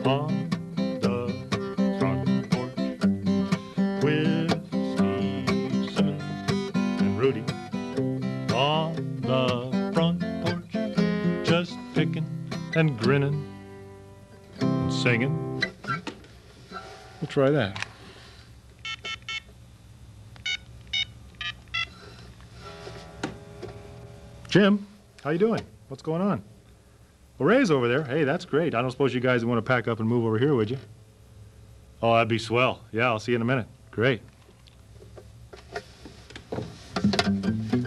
On the front porch with Steve Simmons and Rudy. On the front porch, just picking and grinning and singing. We'll try that. Jim, how you doing? What's going on? Well, Ray's over there. Hey, that's great. I don't suppose you guys want to pack up and move over here, would you? Oh, that'd be swell. Yeah, I'll see you in a minute. Great.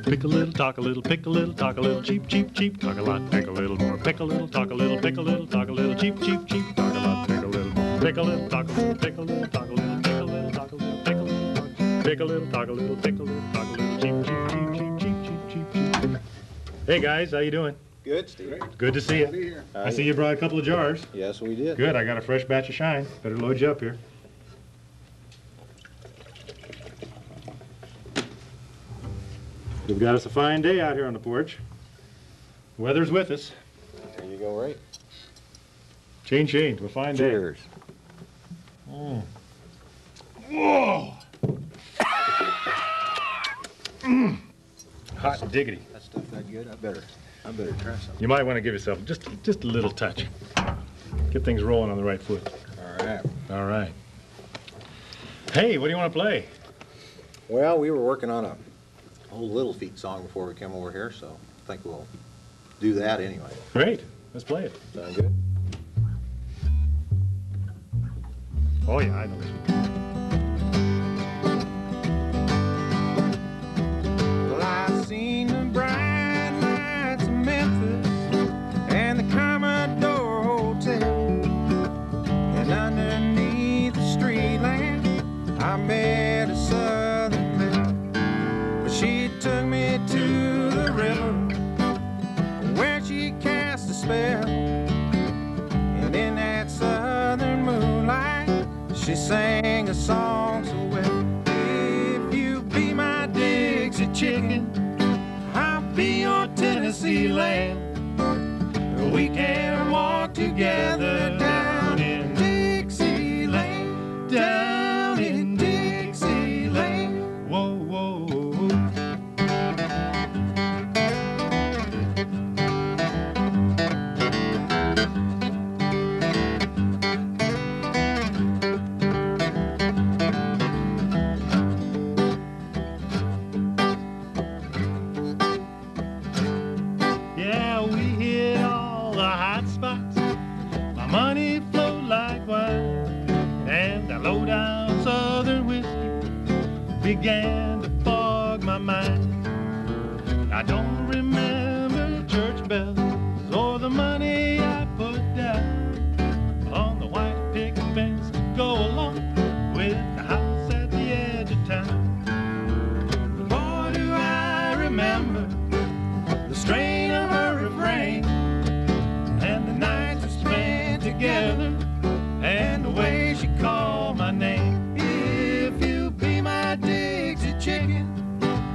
Pick a little, talk a little, pick a little, talk a little, cheap, cheap, cheap, talk a lot, pick a little more, pick a little, talk a little, pick a little, talk a little, cheap, cheap, cheap, talk a lot, pick a little more, pick a little, talk a little, pick a little, talk a little, pick a little, talk a little, pick a little, pick a little, talk a little, pick a little, talk a little, cheap, cheap, cheap, cheap, cheap, cheap, cheap, cheap. Hey guys, how you doing? Good, Steve. Good to see you. I see you brought a couple of jars. Yes, we did. Good, I got a fresh batch of shine. Better load you up here. We've got us a fine day out here on the porch. The weather's with us. There you go, Ray. Chain to a fine day. Cheers. Mm. Whoa! Mm. Hot diggity. That stuff that good. I better try something. You might want to give yourself just a little touch. Get things rolling on the right foot. All right. All right. Hey, what do you want to play? Well, we were working on a old Little Feat song before we came over here, so I think we'll do that anyway. Great. Let's play it. Sound good? Oh yeah, I know this one. Well, I seen the bright lights of Memphis and the Commodore Hotel, and underneath the street lamp I met a Southern belle. But she took me to the river where she cast a spell, and in that southern moonlight she sang a song so well. If you be my Dixie chicken, I'll be your Tennessee lamb. We can walk together down in Dixieland, down in Dixieland. Whoa, whoa, whoa. Yeah, we hit all the hot spots. My money flowed like wine, and that low-down southern whiskey began to fog my mind. I don't remember church bells or the money I put down on the white picket fence to go along with the house at the edge of town. But boy, do I remember the strain of her refrain, and the nights we spent together, and the way she called my name. If you be my Dixie chicken,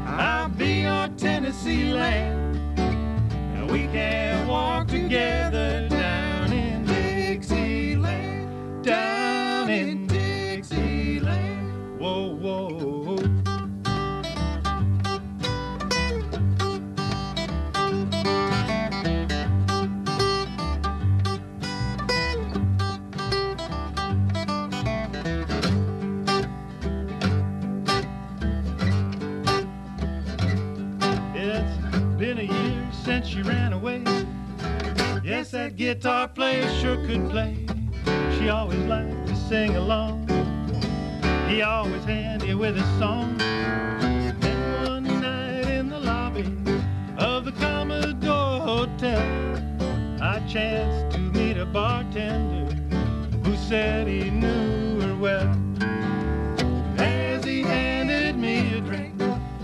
I'll be your Tennessee lamb, and we can walk together down in Dixieland, down in Dixieland. Whoa, whoa, whoa. Been a year since she ran away. Yes, that guitar player sure could play. She always liked to sing along. He always handy with his song. Then one night in the lobby of the Commodore Hotel, I chanced to meet a bartender who said he knew her well. As he handed me a drink,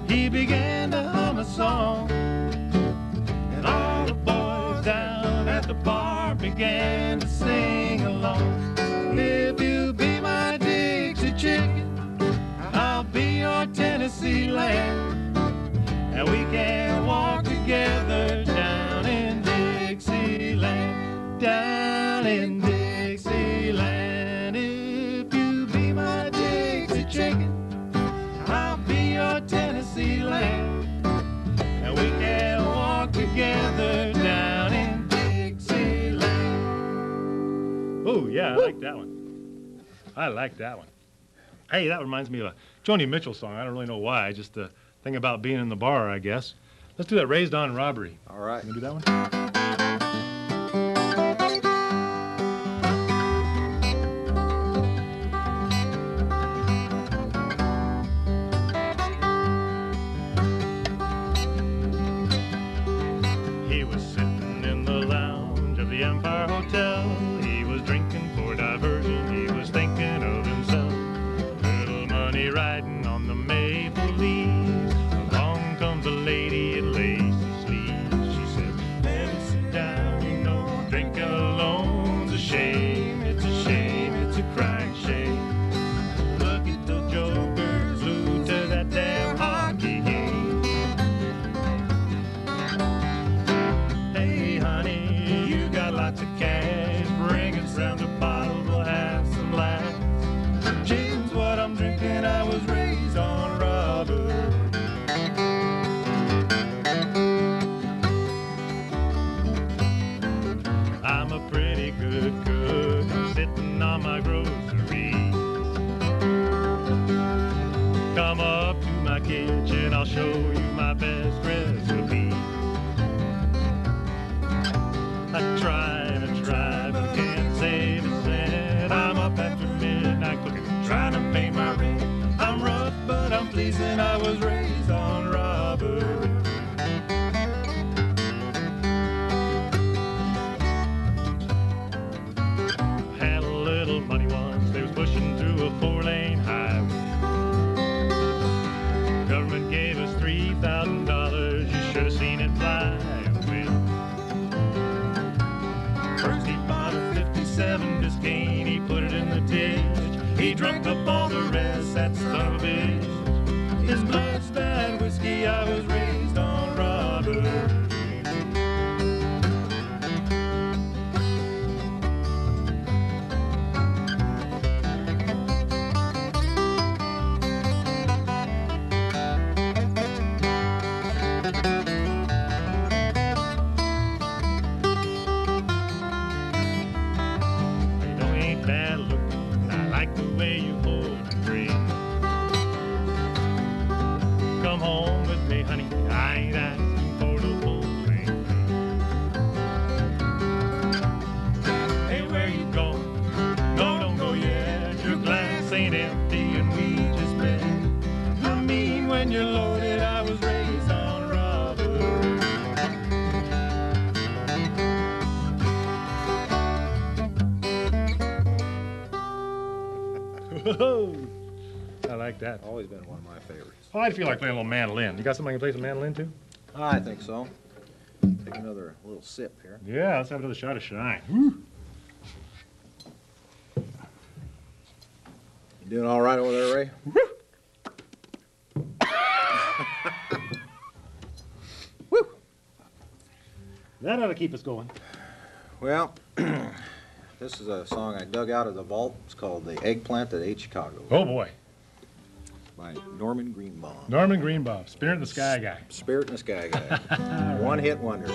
he began to hum a song, and all the boys down at the bar began to sing along. If you be my Dixie chicken, I'll be your Tennessee lamb, and we can walk together down in Dixie. yeah, I like that one. I like that one. Hey, that reminds me of a Joni Mitchell song. I don't really know why. Just the thing about being in the bar, I guess. Let's do that. Raised on Robbery. All right. Can we do that one? He was sitting in the lounge of the Empire Hotel. He was drinking for diversion. He was thinking of himself. Little money riding on the maple leaves. Along comes a lady in lacy sleeves. She said, "Let me sit down, you know, drinking alone's a shame. It's a shame, it's a crying shame. Look at the jokers glued to that damn hockey game. Hey, honey, you got lots of cash. Bring us round a bottle, we'll have some laughs. Gin's what I'm drinking, I was raised on rubber." I'm a pretty good cook, I'm sitting on my groceries. Come up to my kitchen, I'll show you my best recipe. I try, but can't save a cent. I'm up after midnight cooking, trying to pay my rent. I'm rough, but I'm pleasing, I was raised on robbery. Had a little money once, they was pushing through a 4-lane highway. Government gave us $3,000, you should have seen it fly away. First he bought a 57 Biscayne, he put it in the ditch. He drank up all the rest, that son of a bitch. His blood's bad whiskey, I was raised on robbery. Bad looking, I like the way you hold a drink. Come home with me, honey, I ain't asking for the whole thing. Hey, where you going? No, don't go yet. Your glass ain't empty and we just met. I mean, when you're loaded, I was raised on robbery. I like that. Always been one of my favorites. Oh, I feel like playing a little mandolin. You got somebody who can play some mandolin too? I think so. Take another little sip here. Yeah, let's have another shot of Shine. Woo. You doing all right over there, Ray? Woo. Woo! That ought to keep us going. Well, this is a song I dug out of the vault. It's called The Eggplant That Ate Chicago Oh boy. by Norman Greenbaum. Norman Greenbaum, Spirit in the Sky guy. Spirit in the Sky guy. One-hit wonder.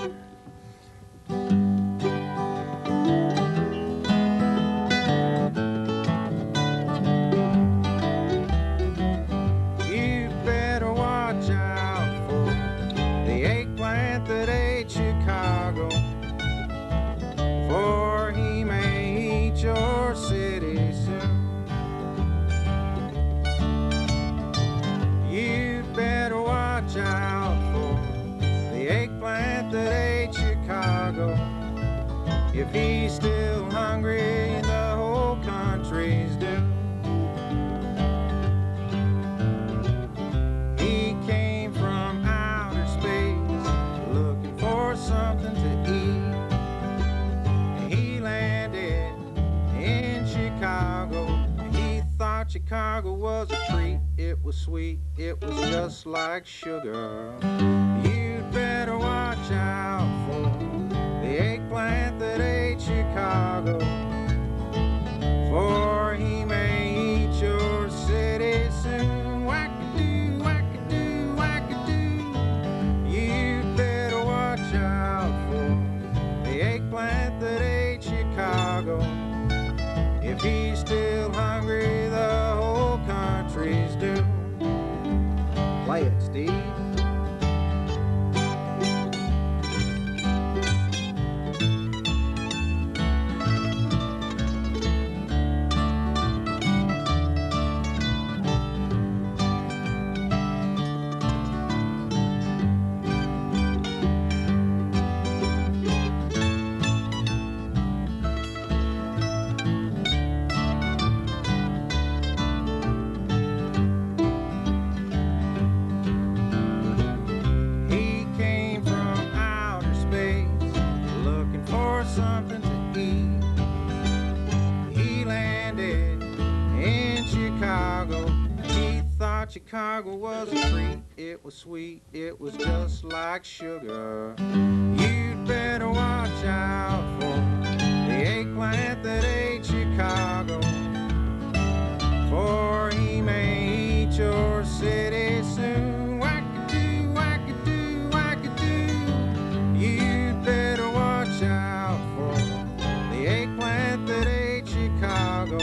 You better watch out for the eggplant that ate Chicago, for he may eat your city soon. You'd better watch out for the eggplant that ate Chicago. If he's still hungry, the whole country's due. He came from outer space looking for something to eat. He landed in Chicago. He thought Chicago was a treat. It was sweet, it was just like sugar. You'd better watch out for the eggplant that ate Chicago, for he may eat your city soon. Wackadoo, wackadoo, wackadoo. You'd better watch out for the eggplant that ate Chicago, Chicago was a treat. It was sweet, it was just like sugar. You'd better watch out for the eggplant that ate Chicago, for he may eat your city soon. Wackadoo, wackadoo, wackadoo. You'd better watch out for the eggplant that ate Chicago.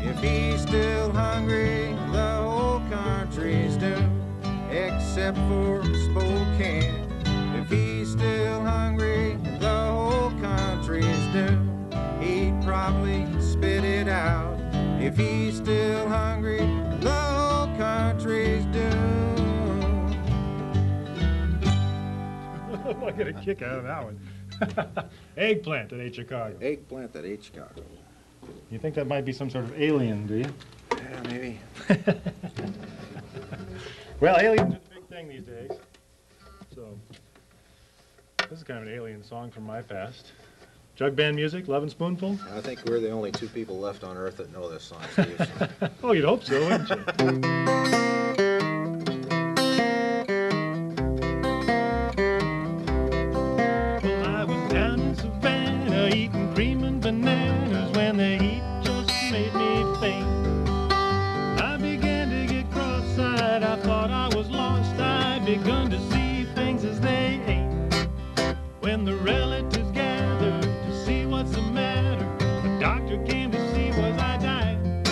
If he's still hungry, the whole country's doomed, except for Spokane. If he's still hungry, the whole country's doomed. He'd probably spit it out. If he's still hungry, the whole country's doomed. I get a kick out of that one. Eggplant that ate Chicago. Eggplant that ate Chicago. You think that might be some sort of alien, do you? Yeah, maybe. Well, aliens are the big thing these days. So, this is kind of an alien song from my past. Jug band music, Lovin' Spoonful. I think we're the only two people left on Earth that know this song, Steve. So. Oh, you'd hope so, wouldn't you? Well, I was down in Savannah eating cream and bananas when the heat just made me faint. I began to get cross-eyed, I thought I was lost. I'd begun to see things as they ain't. When the relatives gathered to see what's the matter, the doctor came to see was I dying.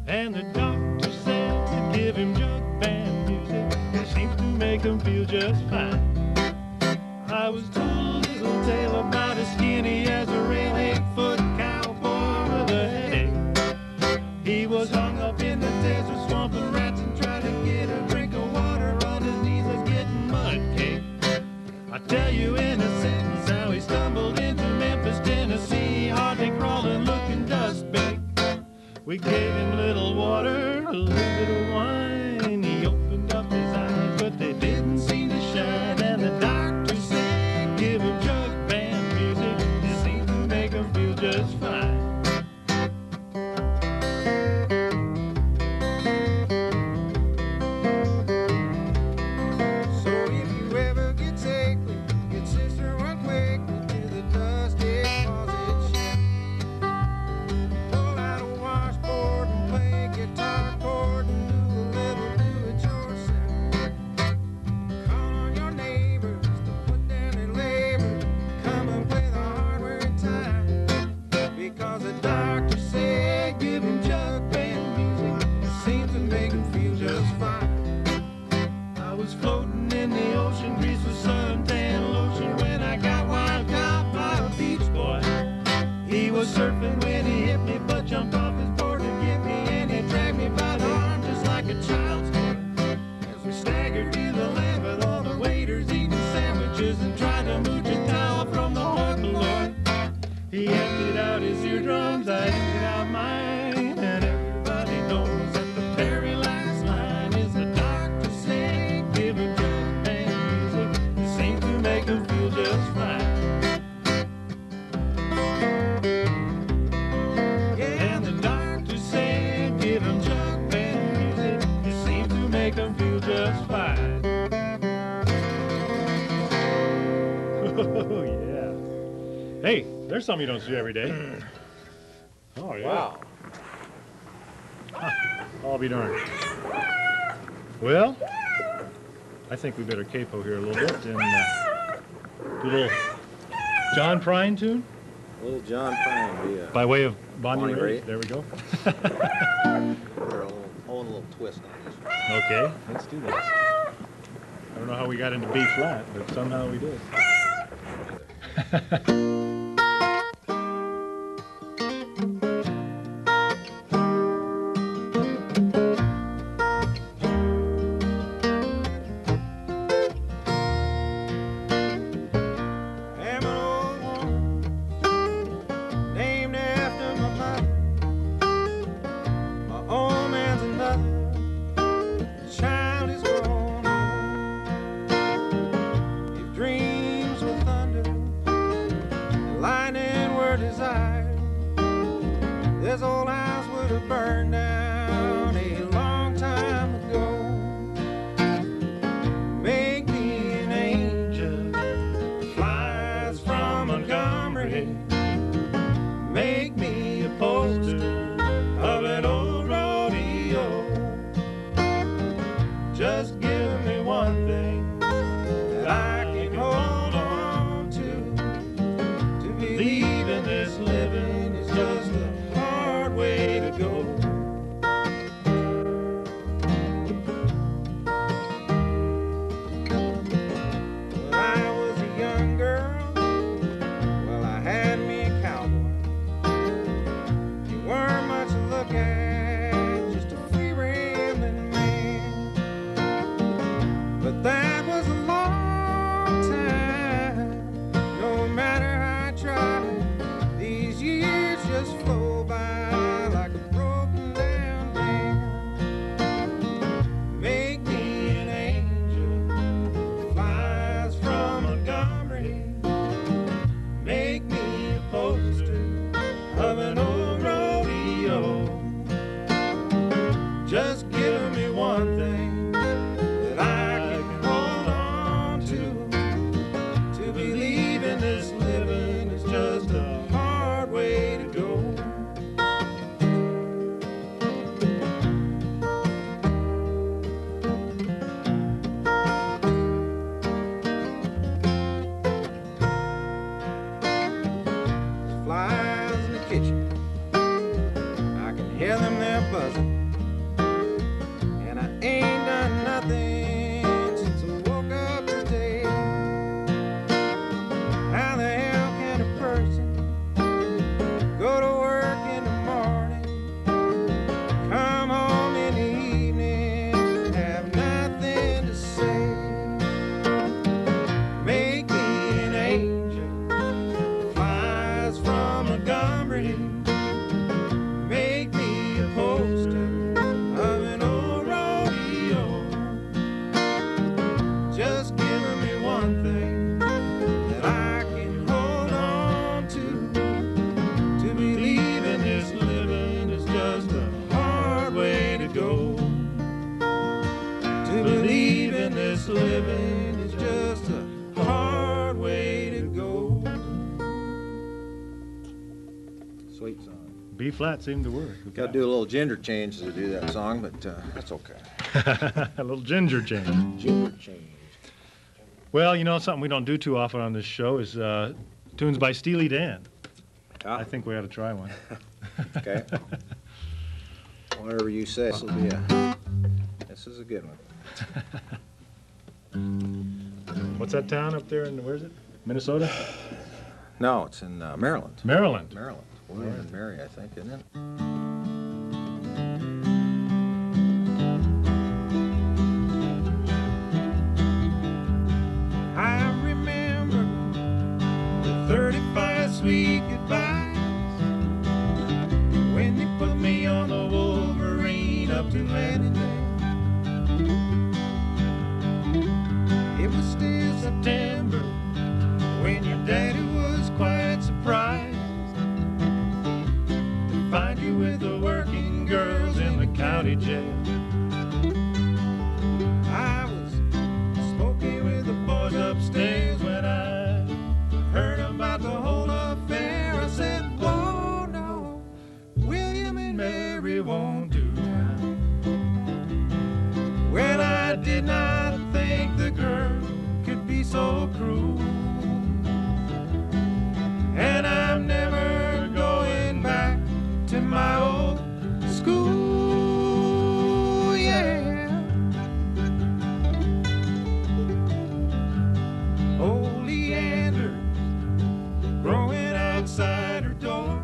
And the doctor said to give him jug band music, it seems to make him feel just fine. I was told a little tale about as skinny as a rail 8-foot cowboy with a headache. He was hung up in the desert swamping rats and tried to get a drink of water on his knees was getting mud cake. I tell you in a sentence how he stumbled into Memphis, Tennessee, hardly crawling, looking dust baked. We gave him little water, a little bit of wine. He opened up his eyes, but they didn't seem to shine. And the doctor said, give him jug band music, it seems to make him feel just fine. So if you ever get sickly, get sister run quickly to the dusty closet shelf. Pull out a washboard and play guitar chord and do a little do-it-yourself. Call on your neighbors to put down their labor, come and play the hardware in time. Because the doctor said give him jug band music, it seems to make him feel just fine. I was floating in the ocean, greased with suntan lotion, when I got wild caught by a beach boy. He was surfing when he hit me, but jumped off his board to get me, and he dragged me by the arm just like a child's toy. As we staggered to the land with all the waiters eating sandwiches and tried to mooch a towel from the hard Lord. He emptied out his eardrums, I emptied out mine, and everybody knows that the very last line is the doctor said, give him jug band music, it seems to make him feel just fine. Yeah, and the doctor said, give him jug band music, it seems to make him feel just fine. Oh, yeah. Hey, there's something you don't see every day. Oh, yeah. Wow. I'll be darned. Well, I think we better capo here a little bit and do a little John Prine tune Little John Prine, yeah. by way of Bonnie Bonnie Raitt. Raitt. There we go. We're a little twist on this one. Okay, let's do that. I don't know how we got into B flat, but somehow we did. Am an old woman named after my mother. My old man's another. The child is grown old. If dreams were thunder, and lightning were desire, this old house would have burned down a long time ago. B flat seemed to work. Got to do a little ginger change to do that song, but that's okay. A little ginger change. Ginger change. Well, you know, something we don't do too often on this show is tunes by Steely Dan. Ah. I think we ought to try one. Okay. Whatever you say. This is a good one. What's that town up there in, where is it? Minnesota? No, it's in Maryland. Maryland. Maryland. William and Mary, I think, isn't it? I remember the 35 sweet goodbyes when they put me on the Wolverine up to Annandale. It was still September when your daddy was quite surprised to find you with the working girls in the county jail. I was smoking with the boys upstairs when I heard about the whole affair. I said, whoa, no, William and Mary won't do now. Well, I did not think the girl could be so cruel, and I'm never going back to my old school, yeah. Old Leander's growing outside her door.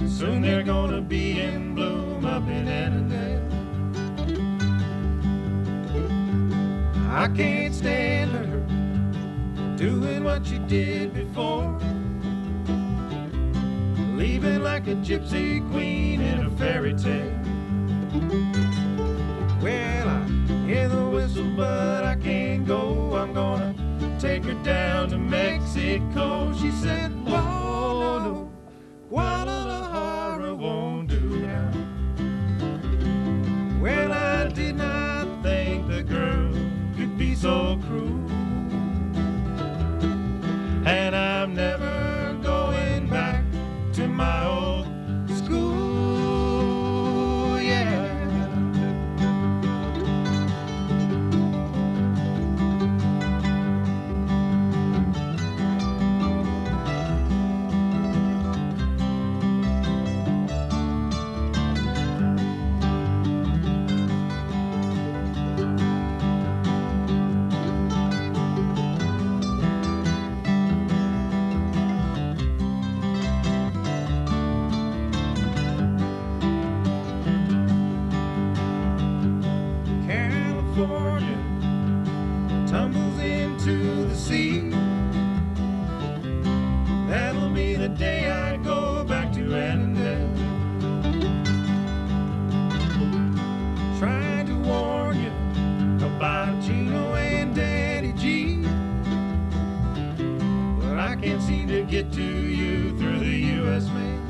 Soon they're gonna be in bloom up in Annandale. I can't stand her doing what she did before, leaving like a gypsy queen in a fairy tale. Well, I hear the whistle, but I can't go. I'm gonna take her down to Mexico. She said, whoa, no, Guadalajara won't do now. Well, I did not think the girl could be so cruel, and I'm never going back to my old school, yeah. California tumbles into the sea. That'll be the day I go back to Annandale. Trying to warn you about Gino and Daddy G, but I can't seem to get to you through the U.S. mail.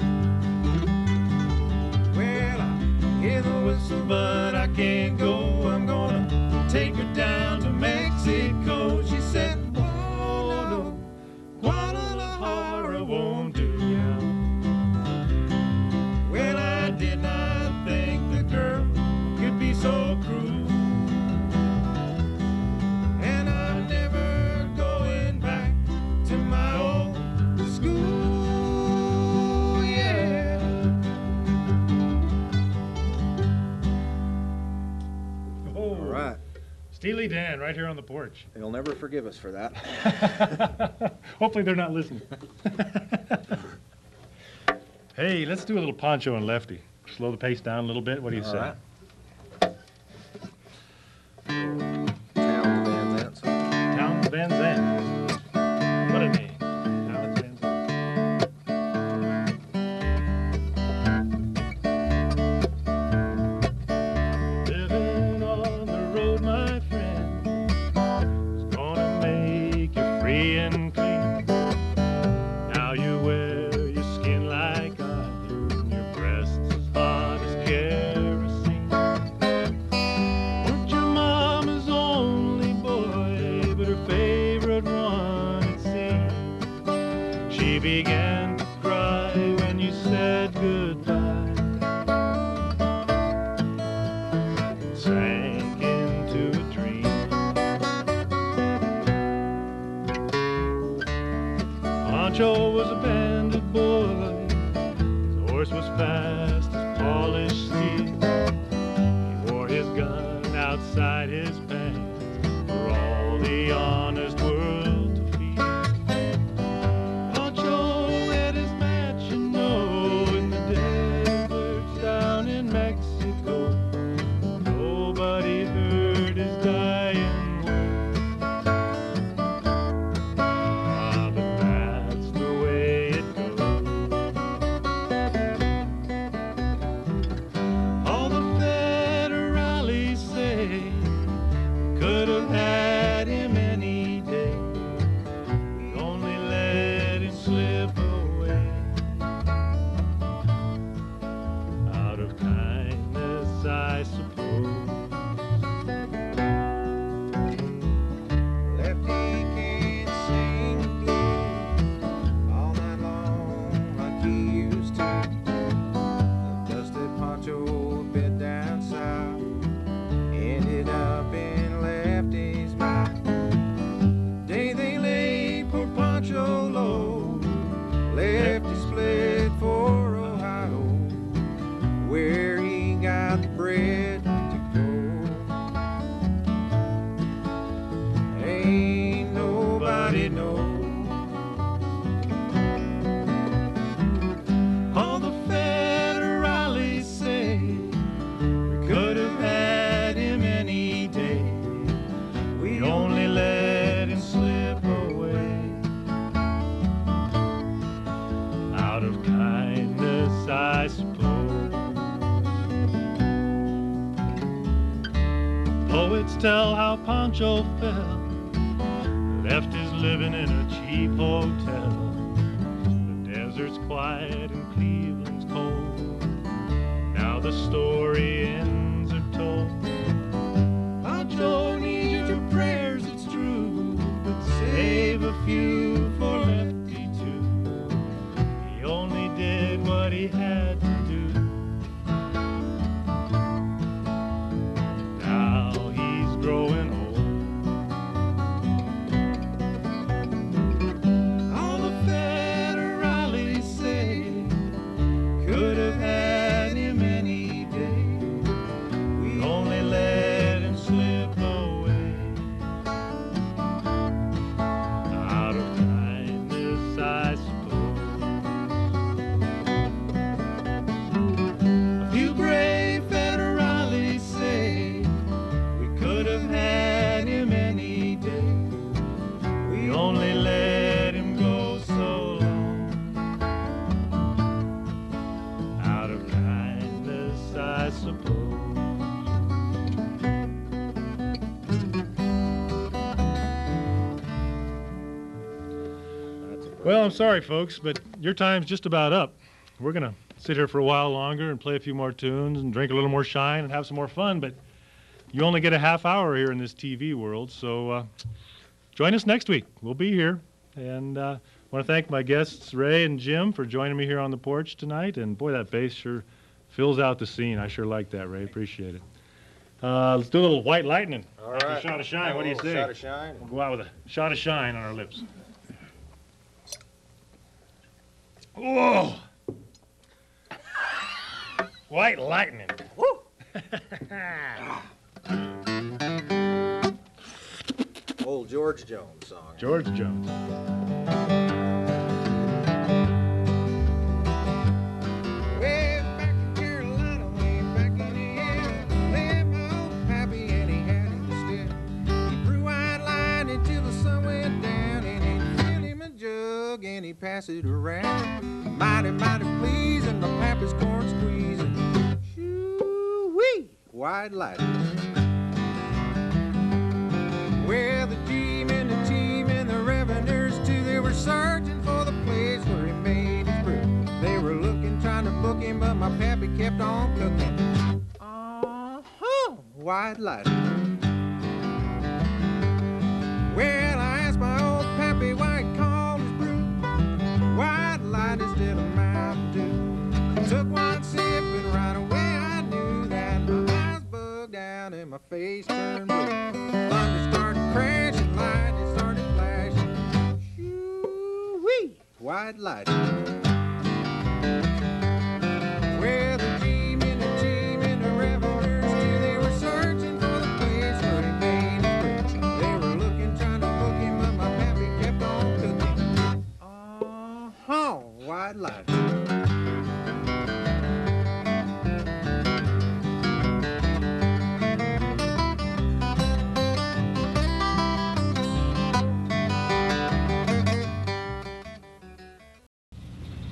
Well, I hear the whistle, but I can't go. I'm gonna take her down to Mexico. She said, whoa, no, Guadalajara won't do now. Well, I did not think the girl could be so cruel, and I'm never going back to my old school, yeah. Oh, All right. Steely Dan right here on the porch. They'll never forgive us for that. Hopefully they're not listening. Hey, let's do a little Poncho and Lefty. Slow the pace down a little bit. What do you All say? right. Town Van Zandt song. Towns Van Zandt. What a name. Towns Van Zandt. Living on the road, my friend, is gonna make you free and clean. Now you wear your skin like iron, your breasts as hot as kerosene. Weren't your mama's only boy, but her favorite one, it seemed. She began to cry when you Pancho was a bandit boy. His horse was fast as polished steel. He wore his gun outside his pants for all the honest world to feel. Pancho had his match, you know, in the deserts down in Mexico. Nobody heard his dying words. Ah, but that's the way it goes. All the federales say we could have had him any day. We only let him slip away. Out of kindness, I suppose. Lefty can't sing the blues all night long like he used to. The dusted Pancho a bit down south ended up in Lefty's mouth. The day they laid poor Pancho low, Lefty split for Ohio, where he got the bread to go. Ain't nobody know. All the federales say we could have had him any day. We only let him slip away. Out of kindness, I suppose. Poets tell how Pancho fell, left his living in a cheap hotel. The desert's quiet and Cleveland's cold. Now the story ends are told. Pancho needs your prayers, it's true, but save a few for Lefty too. He only did what he had to do. Now he's growing old. All the federales say could have had him any day. We only let him slip away. Out of kindness, I suppose. A few brave federales say we could have had him any day. We only let him go so long. Out of kindness, I suppose. Well, I'm sorry, folks, but your time's just about up. We're going to sit here for a while longer and play a few more tunes and drink a little more shine and have some more fun, but you only get a half hour here in this TV world, so join us next week. We'll be here. And I want to thank my guests, Ray and Jim, for joining me here on the porch tonight. And boy, that bass sure fills out the scene. I sure like that, Ray. Appreciate it. Let's do a little White Lightning. All After right. a shot of shine. Have a What do you little say? Shot of shine. We'll go out with a shot of shine on our lips. Whoa! White Lightning. Woo! Old George Jones song. George Jones. Way back in Carolina, way back in the air, lived my old pappy and he had him still. He brew white lightning until the sun went down, and he'd fill him a jug and he'd pass it around. Mighty, mighty pleasing, my pappy's corn squeezing. Shoo-wee, white lightning. Well, the team and the revenues too, they were searching for the place where he made his brew. They were looking, trying to book him, but my pappy kept on cooking. White lightning. Well, I asked my old pappy why he called his brew white light instead of Mountain Dew. Took one sip and right away I knew that my eyes bugged out and my face turned blue. Thunder started crashing, lightning started flashing. Shoo-wee, white white light. Well, the team and the revelers, too, they were searching for the place where he made his bread. They were looking, trying to hook him, but my pappy kept on cooking. Oh, white light.